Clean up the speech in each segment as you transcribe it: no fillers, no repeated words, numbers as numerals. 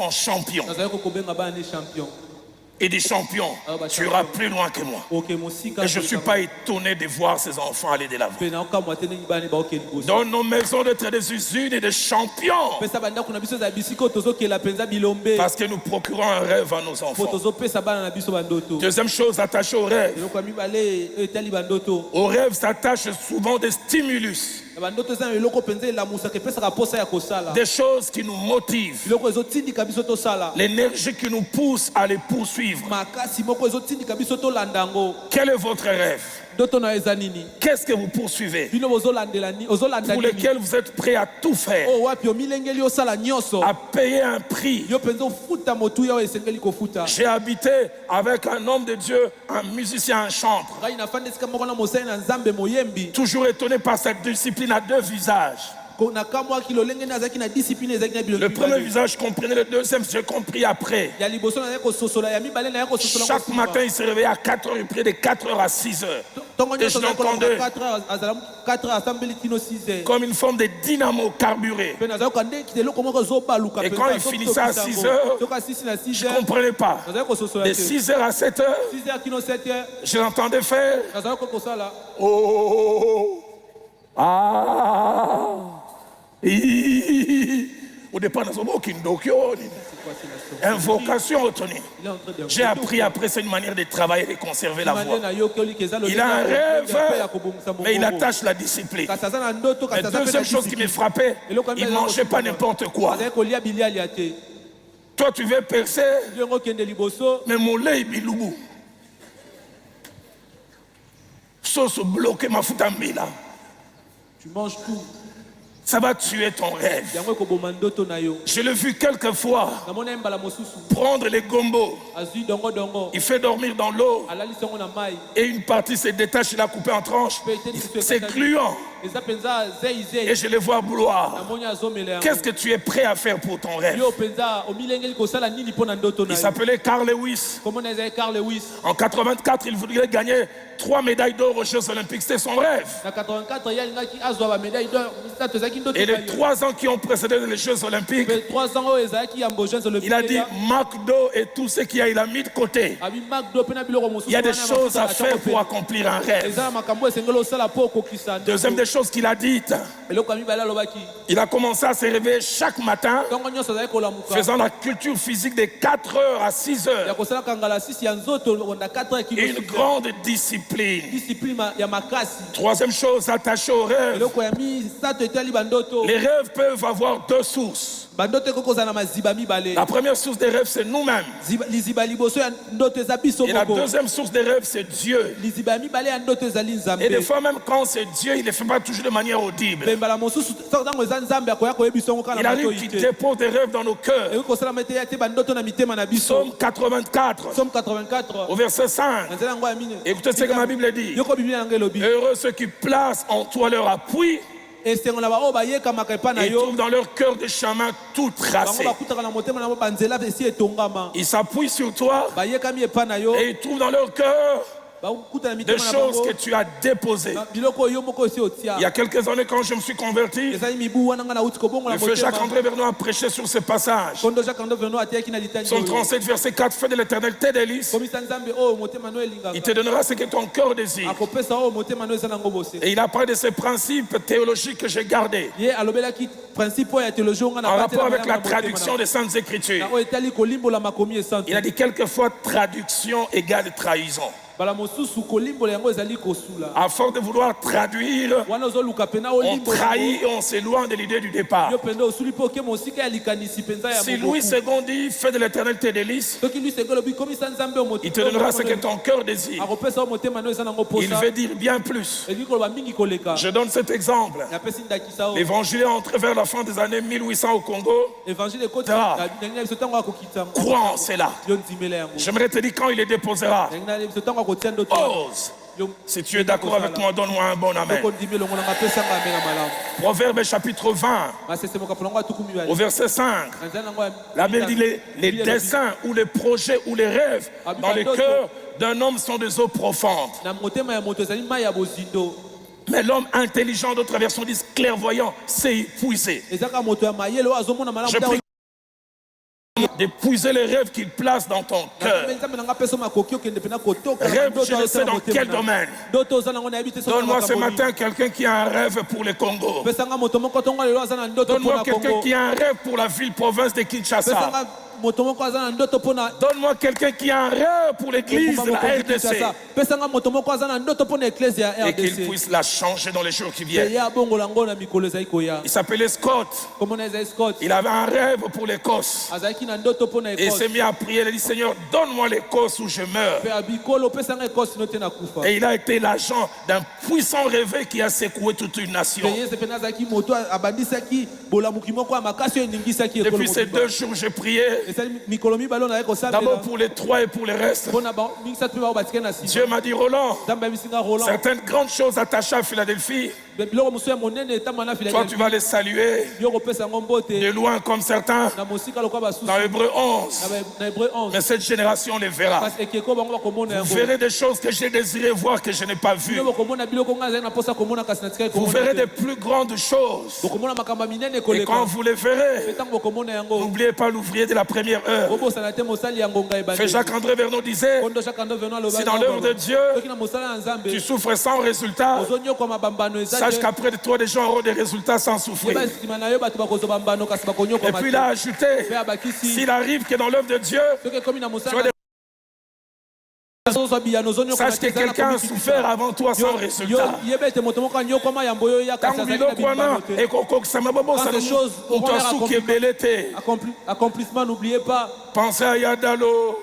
enfants champions. Et des champions, tu iras plus loin que moi. Et je ne suis pas étonné de voir ces enfants aller de l'avant. Dans nos maisons d'être des usines et des champions. Parce que nous procurons un rêve à nos enfants. Deuxième chose, attachée au rêve. Au rêve s'attachent souvent des stimulus. Des choses qui nous motivent. L'énergie qui nous pousse à les poursuivre. Quel est votre rêve? Qu'est-ce que vous poursuivez? Pour lesquels vous êtes prêts à tout faire, à payer un prix. J'ai habité avec un homme de Dieu, un musicien, un chanteur. Toujours étonné par cette discipline à deux visages. Le premier visage comprenait, le deuxième j'ai compris après. Chaque matin il se réveillait à 4h, il priait de 4h à 6h. Et je l'entendais comme une forme de dynamo carburé. Et quand il finissait à 6h, je ne comprenais pas. De 6h à 7h, je l'entendais faire. Oh, ah. Au départ, invocation retenue. J'ai appris après, c'est une manière de travailler et de conserver la voix. Il a un rêve, mais il attache la discipline. La deuxième chose qui me frappait, il ne mangeait pas n'importe quoi. Toi, tu veux percer, mais mon lait est biloubou. Sauce bloquée, ma foutambila. Tu manges tout. Ça va tuer ton rêve. Je l'ai vu quelques fois prendre les gombos. Il fait dormir dans l'eau. Et une partie se détache, il a coupé en tranches. C'est gluant. Et je les vois bloire. Qu'est-ce que tu es prêt à faire pour ton rêve? Il s'appelait Carl Lewis. En 84, il voulait gagner 3 médailles d'or aux Jeux Olympiques. C'était son rêve. Et les 3 ans qui ont précédé les Jeux Olympiques, il a dit McDo et tout ce qu'il y a, il a mis de côté. Il y a des choses à faire pour accomplir un rêve. Deuxième des choses qu'il a dites, il a commencé à se réveiller chaque matin, faisant la culture physique de 4h à 6h. Et une grande discipline. Troisième chose attachée au rêve. Les rêves peuvent avoir 2 sources. La première source des rêves, c'est nous-mêmes. Et la deuxième source des rêves, c'est Dieu. Et des fois, même quand c'est Dieu, il ne le fait pas toujours de manière audible. Il arrive qu'il dépose des rêves dans nos cœurs. Psaume 84, au verset 5. Écoutez ce que ma Bible dit. Heureux ceux qui placent en toi leur appui. Et trouvent dans leur cœur des chemins tout tracés. Ils s'appuient sur toi et ils trouvent dans leur cœur des choses que tu as déposées. Il y a quelques années, quand je me suis converti, le frère Jacques-André Vernon a prêché sur ce passage. Psaume 37, verset 4, fais de l'Éternel tes délices. Il te donnera ce que ton cœur désire. Et il a parlé de ces principes théologiques que j'ai gardés en rapport avec la traduction des Saintes Écritures. Il a dit quelquefois traduction égale trahison. À force de vouloir traduire, on trahit et on s'éloigne de l'idée du départ. Si Louis II dit fais de l'Éternel tes délices, il te donnera ce que ton cœur désire. Il veut dire bien plus. Je donne cet exemple. L'évangile est entré vers la fin des années 1800 au Congo. Crois en cela. J'aimerais te dire quand il les déposera. Ose. Si tu es d'accord avec moi, donne-moi un bon amen. Proverbe chapitre 20, au verset 5. La Bible dit les desseins ou les projets ou les rêves dans le cœur d'un homme sont des eaux profondes. Mais l'homme intelligent, d'autres versions disent clairvoyant, c'est épuisé. Je prie d'épuiser les rêves qu'il place dans ton cœur. Rêve, je ne sais dans quel domaine. Donne-moi ce matin quelqu'un qui a un rêve pour le Congo. Donne-moi quelqu'un qui a un rêve pour la ville-province de Kinshasa. Donne-moi quelqu'un qui a un rêve pour l'église de la RDC. Et qu'il puisse la changer dans les jours qui viennent. Il s'appelait Scott. Il avait un rêve pour l'Écosse. Et il s'est mis à prier. Il a dit, Seigneur, donne-moi l'Écosse où je meurs. Et il a été l'agent d'un puissant réveil qui a secoué toute une nation. Depuis ces 2 jours, j'ai prié. D'abord pour les 3 et pour les restes. Dieu m'a dit, Roland, certaines grandes choses attachées à Philadelphie, toi tu vas les saluer de loin comme certains dans Hébreux 11. Mais cette génération les verra. Vous verrez des choses que j'ai désiré voir que je n'ai pas vues. Vous verrez des plus grandes choses. Et quand vous les verrez, n'oubliez pas l'ouvrier de la première heure. Fait Jacques-André Vernon disait, si dans l'œuvre de Dieu tu souffres sans résultat, sache qu'après de toi des gens auront des résultats sans souffrir. Et puis il a ajouté, s'il arrive que dans l'œuvre de Dieu tu as des... Sache que quelqu'un a souffert avant toi sans résultat. Accomplissement, n'oubliez pas. Pensez à Yadalo.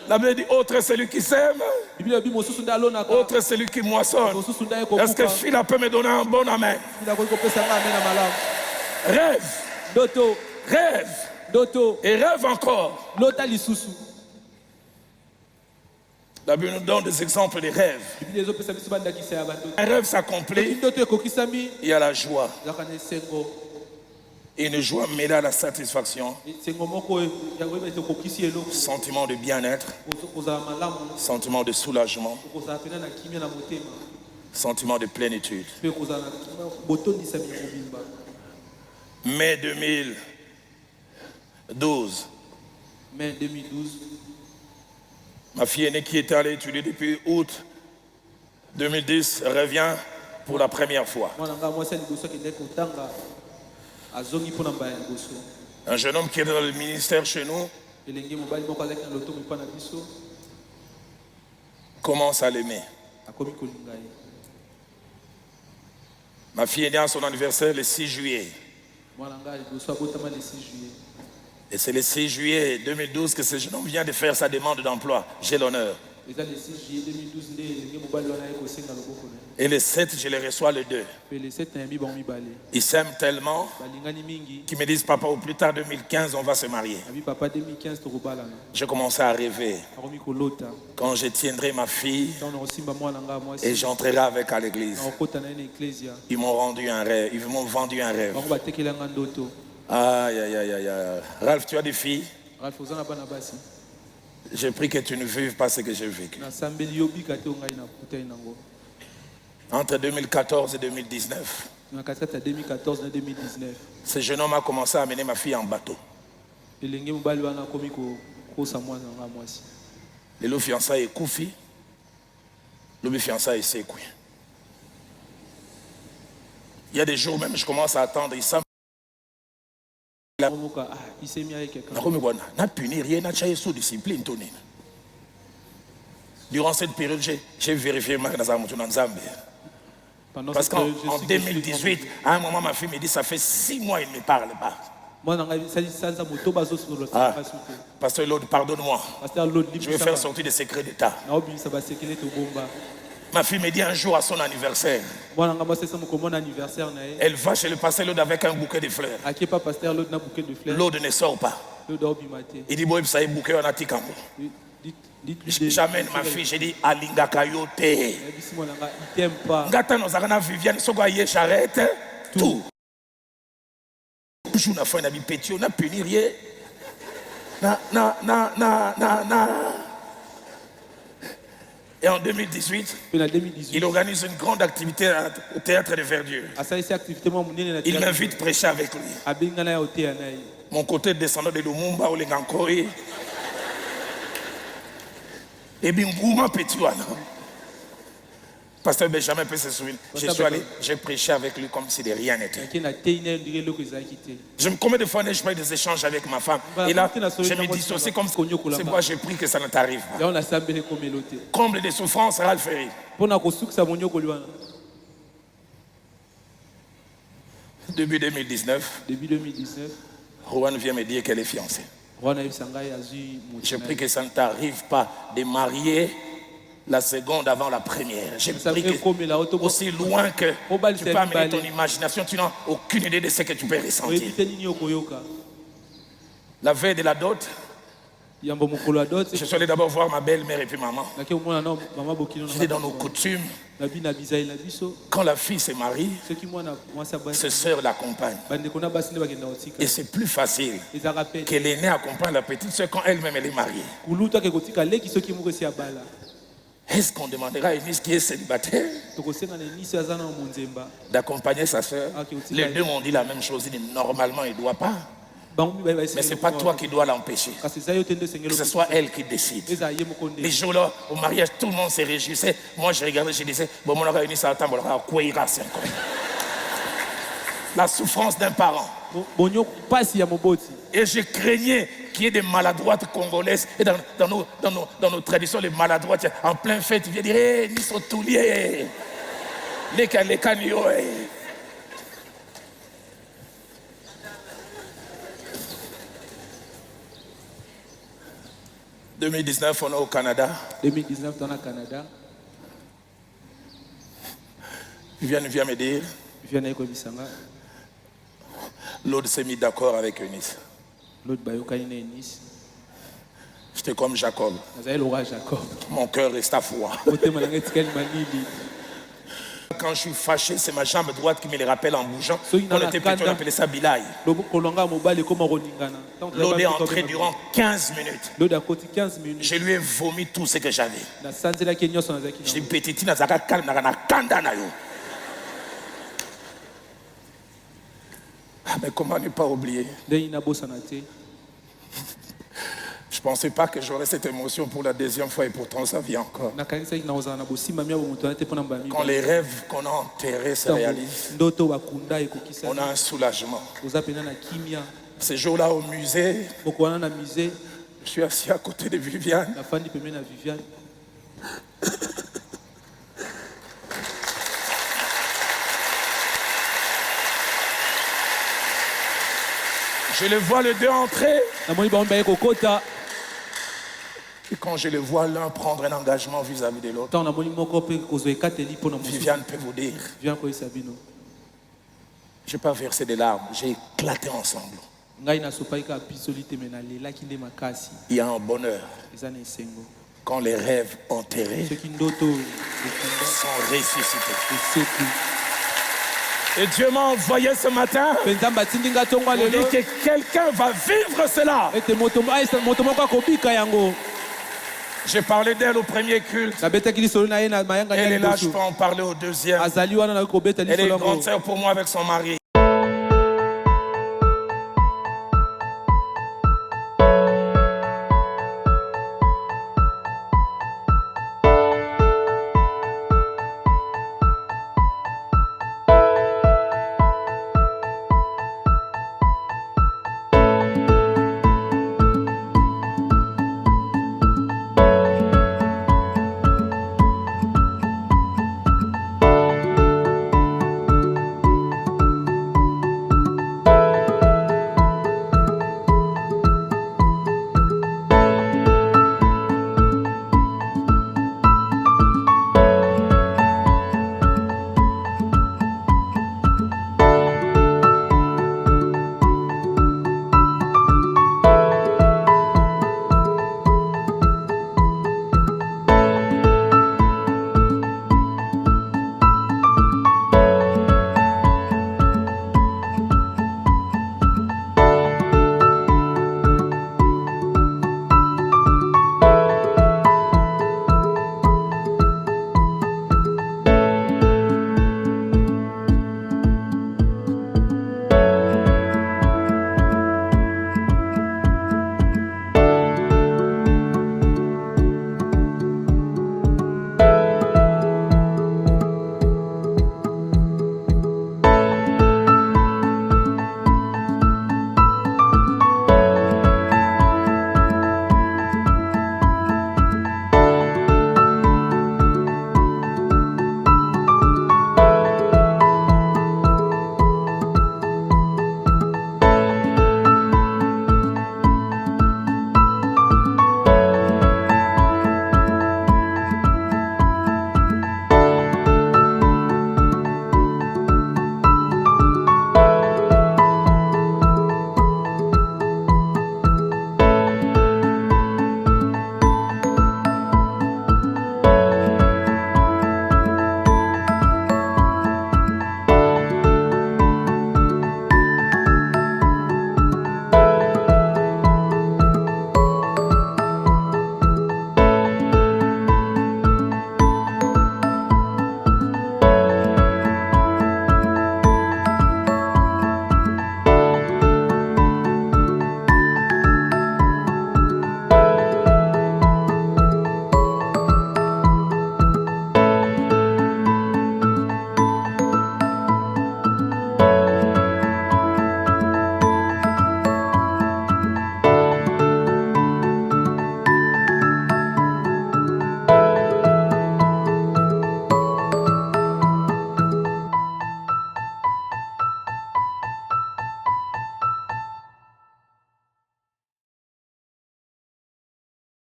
La Bible dit, autre est celui qui sème, autre est celui qui moissonne. Est-ce que Phila peut me donner un bon amen? Rêve. Rêve. Et rêve encore. La Bible nous donne des exemples de rêves. Un rêve s'accomplit, il y a la joie. Et une joie mêlée à la satisfaction. Sentiment de bien-être. Sentiment de soulagement. Sentiment de plénitude. Mai 2012. Ma fille aînée qui était allée étudier depuis août 2010 revient pour la première fois. Un jeune homme qui est dans le ministère chez nous commence à l'aimer. Ma fille est née à son anniversaire le 6 juillet. Et c'est le 6 juillet 2012 que ce jeune homme vient de faire sa demande d'emploi. J'ai l'honneur. Et le 7, je les reçois le 2. Ils s'aiment tellement qu'ils me disent, papa, au plus tard 2015, on va se marier. J'ai commencé à rêver. Quand je tiendrai ma fille et j'entrerai avec à l'église. Ils m'ont rendu un rêve. Ils m'ont vendu un rêve. Aïe, aïe, aïe, aïe. Ralph, tu as des filles? J'ai pris que tu ne vives pas ce que j'ai vécu. Entre 2014 et 2019, ce jeune homme a commencé à amener ma fille en bateau. Le fiançailles est Koufi, le fiançailles est Sekoué. Il y a des jours même, je commence à attendre. Durant cette période, j'ai vérifié parce qu'en 2018, à un moment, ma fille me dit, ça fait 6 mois, il ne me parle pas. Pasteur Lord, pardonne-moi. Je vais faire sortir des secrets d'État. Ma fille me dit un jour à son anniversaire, elle va chez le pasteur Lord avec un bouquet de fleurs. Lord ne sort pas. Il dit, bon, ça y est, bouquet, on a dit. J'amène ma fille, j'ai dit, Alinga Kayote. Gata nos arana Viviane, Soga Ye Charrette, tout. Je n'ai pas pété, on a puni rien. Na. Et en 2018, il organise une grande activité au théâtre de Verdure. Il m'invite à prêcher avec lui. Mon côté descendant de Lumumba ou Lengankoi. Et bien, Ngouma Pétuana. Pasteur Benjamin peut se souvenir. Je suis allé, j'ai prêché avec lui comme si de rien n'était. Combien de fois n'ai-je pas eu des échanges avec ma femme? Et là, je me dissocie comme c'est moi, j'ai pris que ça ne t'arrive pas. Comble des souffrances, Ralph Ferry. Début 2019, Rowan vient me dire qu'elle est fiancée. J'ai pris que ça ne t'arrive pas de marier la seconde avant la première. J'ai pris que aussi loin que tu peux amener ton imagination, tu n'as aucune idée de ce que tu peux ressentir. La veille de la dot, je suis allé d'abord voir ma belle-mère et puis maman. J'étais dans nos coutumes. Quand la fille se marie, ses sœurs l'accompagnent. Et c'est plus facile que l'aînée accompagne la petite sœur quand elle-même elle est mariée. Est-ce qu'on demandera à Eunice qui est célibataire d'accompagner sa sœur? Les deux m'ont dit la même chose. Ils disent normalement il ne doit pas. Mais ce n'est pas toi qui dois l'empêcher. Que ce soit elle qui décide. Les jours-là, au mariage, tout le monde se réjouissait. Moi, je regardais, je disais, bon, mon Eunice à attendre, la souffrance d'un parent. Et je craignais qu'il y ait des maladroites congolaises. Et dans nos traditions, les maladroites, en plein fête, tu viens dire, hé, ni sont tous liés. Les canio. 2019, on est au Canada. 2019, on est au Canada. Viviane vient me dire. L'autre s'est mis d'accord avec Eunice. J'étais comme Jacob. Mon cœur reste à froid. Quand je suis fâché, c'est ma jambe droite qui me le rappelle en bougeant. On était petit, on appelait ça Bilaï. L'autre est entré durant 15 minutes. Je lui ai vomi tout ce que j'avais. Je dis, petit, calme, mais comment ne pas oublier? Je ne pensais pas que j'aurais cette émotion pour la deuxième fois et pourtant ça vient encore. Quand les rêves qu'on a enterrés se réalisent, on a un soulagement. Ce jour-là au musée, je suis assis à côté de Viviane. Je les vois les deux entrer. Et quand je les vois l'un prendre un engagement vis-à-vis de l'autre, Viviane peut vous dire, je n'ai pas versé des larmes, j'ai éclaté ensemble. Il y a un bonheur quand les rêves enterrés sont ressuscités. Et Dieu m'a envoyé ce matin pour dire que quelqu'un va vivre cela. J'ai parlé d'elle au premier culte. Elle est là, je peux en parler au deuxième. Elle est une grande sœur pour moi avec son mari.